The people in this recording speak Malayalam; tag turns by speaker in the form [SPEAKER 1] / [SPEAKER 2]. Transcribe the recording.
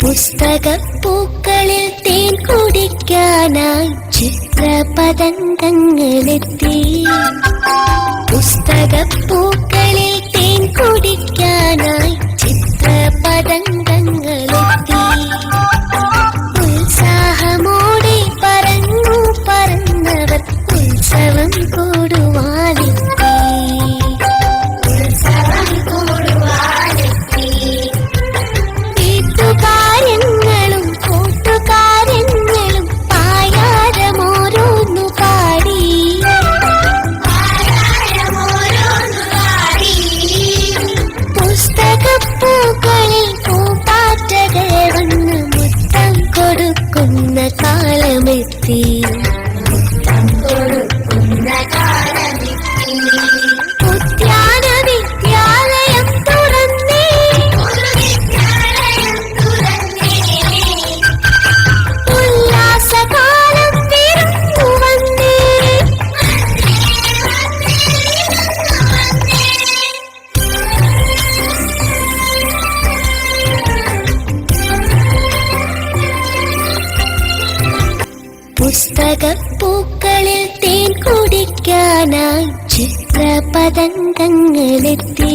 [SPEAKER 1] പുസ്തകപ്പൂക്കളിൽ തേൻ കുടിക്കാനായി ചിത്രപതംഗങ്ങളെത്തി. പുസ്തകപ്പൂക്കളിൽ തേൻ കുടിക്കാനായി ചിത്രപതംഗങ്ങളെത്തി. ഉത്സാഹമോടെ പറന്നു പറന്നവർ ഉത്സവം കൂടുവാനെത്തി. വീട്ടുകാര്യങ്ങളും കൂട്ടുകാര്യങ്ങളും പായാരമോരോന്നു പാടി. പുസ്തകപ്പൂക്കളിൽ പൂപ്പാറ്റകൾ വന്ന് മുത്തം കൊടുക്കുന്ന കാലമെത്തി. ഉദ്യാന വിദ്യാലയം തുറന്നേ, ഉല്ലാസകാലം വിരുന്നു വന്നേ. പുസ്തകപ്പൂക്കളിൽ തേൻ കുടിക്കാനായി ചിത്രപതംഗങ്ങളെത്തി.